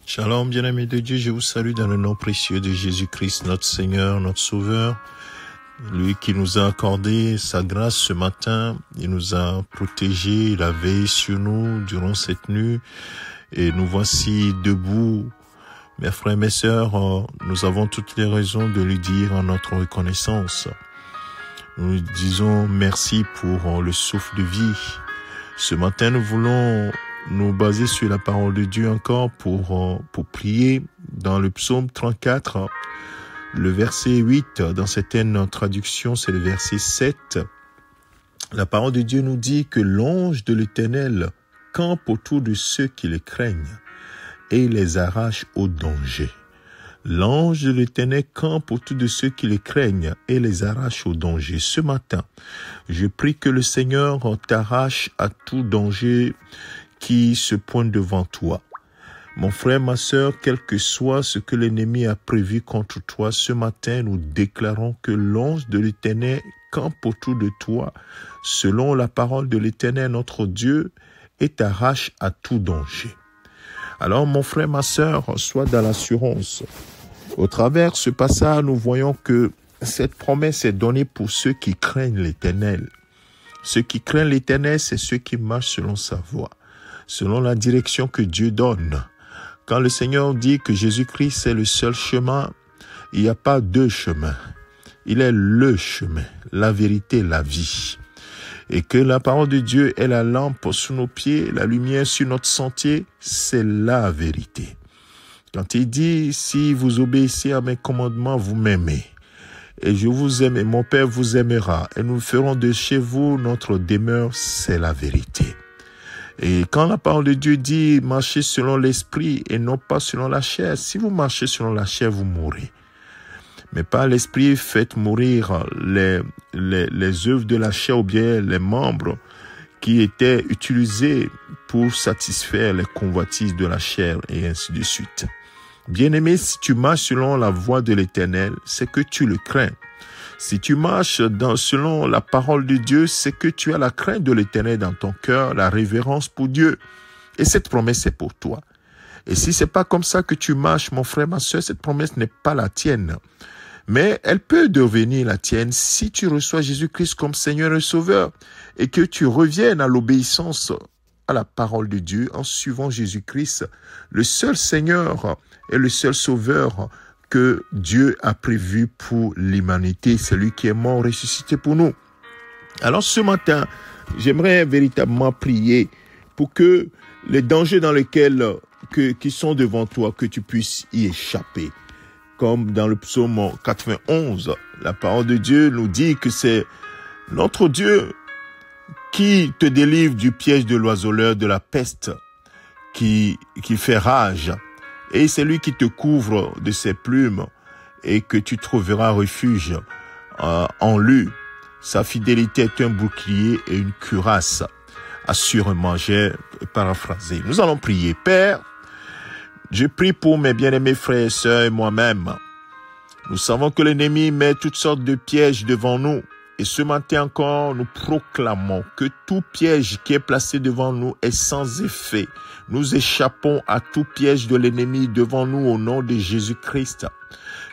Shalom, bien-aimés de Dieu, je vous salue dans le nom précieux de Jésus-Christ, notre Seigneur, notre Sauveur. Lui qui nous a accordé sa grâce ce matin, il nous a protégés, il a veillé sur nous durant cette nuit. Et nous voici debout. Mes frères et mes sœurs, nous avons toutes les raisons de lui dire en notre reconnaissance. Nous disons merci pour le souffle de vie. Ce matin, nous voulons nous baser sur la parole de Dieu encore pour prier dans le psaume 34, le verset 8. Dans certaines traductions, c'est le verset 7. La parole de Dieu nous dit que l'ange de l'Éternel campe autour de ceux qui le craignent et les arrache au danger. L'ange de l'Éternel campe autour de ceux qui les craignent et les arrache au danger. Ce matin, je prie que le Seigneur t'arrache à tout danger qui se pointe devant toi. Mon frère, ma sœur, quel que soit ce que l'ennemi a prévu contre toi, ce matin, nous déclarons que l'ange de l'Éternel campe autour de toi, selon la parole de l'Éternel, notre Dieu, et t'arrache à tout danger. Alors, mon frère, ma sœur, sois dans l'assurance. Au travers ce passage, nous voyons que cette promesse est donnée pour ceux qui craignent l'Éternel. Ceux qui craignent l'Éternel, c'est ceux qui marchent selon sa voie, selon la direction que Dieu donne. Quand le Seigneur dit que Jésus-Christ est le seul chemin, il n'y a pas deux chemins. Il est le chemin, la vérité, la vie. Et que la parole de Dieu est la lampe sous nos pieds, la lumière sur notre sentier, c'est la vérité. Quand il dit, si vous obéissez à mes commandements, vous m'aimez. Et je vous aime et mon Père vous aimera. Et nous ferons de chez vous notre demeure, c'est la vérité. Et quand la parole de Dieu dit, marchez selon l'esprit et non pas selon la chair, si vous marchez selon la chair, vous mourrez. Mais par l'esprit, faites mourir les œuvres de la chair ou bien les membres qui étaient utilisés pour satisfaire les convoitises de la chair et ainsi de suite. Bien-aimé, si tu marches selon la voie de l'Éternel, c'est que tu le crains. Si tu marches selon la parole de Dieu, c'est que tu as la crainte de l'Éternel dans ton cœur, la révérence pour Dieu. Et cette promesse est pour toi. Et si c'est pas comme ça que tu marches, mon frère, ma soeur, cette promesse n'est pas la tienne. Mais elle peut devenir la tienne si tu reçois Jésus-Christ comme Seigneur et Sauveur et que tu reviennes à l'obéissance à la parole de Dieu en suivant Jésus-Christ, le seul Seigneur et le seul Sauveur que Dieu a prévu pour l'humanité, celui qui est mort, ressuscité pour nous. Alors ce matin, j'aimerais véritablement prier pour que les dangers dans lesquels qui sont devant toi, que tu puisses y échapper. Comme dans le psaume 91, la parole de Dieu nous dit que c'est notre Dieu qui te délivre du piège de l'oiseleur, de la peste qui fait rage. Et c'est lui qui te couvre de ses plumes et que tu trouveras refuge en lui. Sa fidélité est un bouclier et une cuirasse. Assurément, j'ai paraphrasé. Nous allons prier. Père, je prie pour mes bien-aimés frères et sœurs et moi-même. Nous savons que l'ennemi met toutes sortes de pièges devant nous. Et ce matin encore, nous proclamons que tout piège qui est placé devant nous est sans effet. Nous échappons à tout piège de l'ennemi devant nous au nom de Jésus-Christ.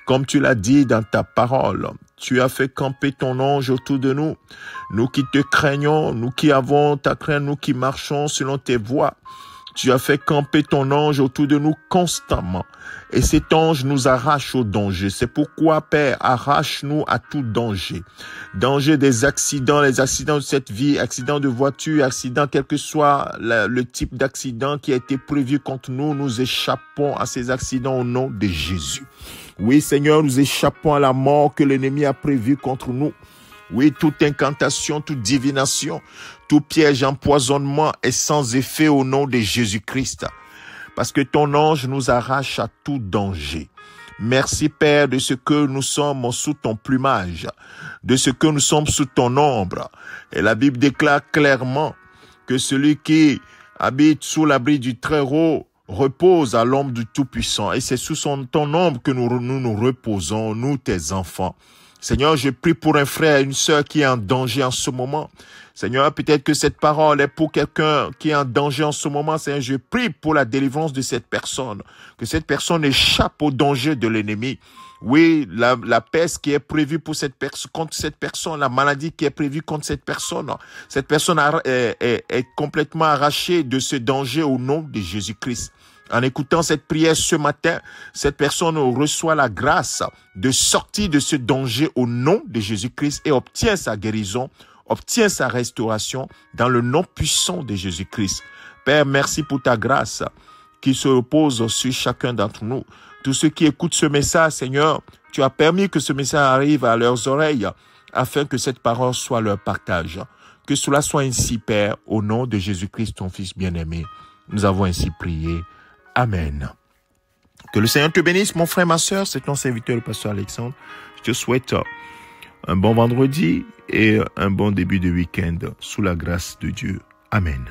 Comme tu l'as dit dans ta parole, tu as fait camper ton ange autour de nous. Nous qui te craignons, nous qui avons ta crainte, nous qui marchons selon tes voies. Tu as fait camper ton ange autour de nous constamment. Et cet ange nous arrache au danger. C'est pourquoi, Père, arrache-nous à tout danger. Danger des accidents, les accidents de cette vie, accidents de voiture, accidents, quel que soit le type d'accident qui a été prévu contre nous, nous échappons à ces accidents au nom de Jésus. Oui, Seigneur, nous échappons à la mort que l'ennemi a prévue contre nous. Oui, toute incantation, toute divination, tout piège, empoisonnement est sans effet au nom de Jésus-Christ. Parce que ton ange nous arrache à tout danger. Merci, Père, de ce que nous sommes sous ton plumage, de ce que nous sommes sous ton ombre. Et la Bible déclare clairement que celui qui habite sous l'abri du Très-Haut repose à l'ombre du Tout-Puissant. Et c'est sous ton ombre que nous reposons, nous, tes enfants. Seigneur, je prie pour un frère et une sœur qui est en danger en ce moment. Seigneur, peut-être que cette parole est pour quelqu'un qui est en danger en ce moment. Seigneur, je prie pour la délivrance de cette personne. Que cette personne échappe au danger de l'ennemi. Oui, la peste qui est prévue pour contre cette personne, la maladie qui est prévue contre cette personne est complètement arrachée de ce danger au nom de Jésus-Christ. En écoutant cette prière ce matin, cette personne reçoit la grâce de sortir de ce danger au nom de Jésus-Christ et obtient sa guérison, obtient sa restauration dans le nom puissant de Jésus-Christ. Père, merci pour ta grâce qui se repose sur chacun d'entre nous. Tous ceux qui écoutent ce message, Seigneur, tu as permis que ce message arrive à leurs oreilles afin que cette parole soit leur partage. Que cela soit ainsi, Père, au nom de Jésus-Christ, ton Fils bien-aimé. Nous avons ainsi prié. Amen. Que le Seigneur te bénisse, mon frère, ma sœur. C'est ton serviteur, le pasteur Alexandre. Je te souhaite un bon vendredi et un bon début de week-end sous la grâce de Dieu. Amen.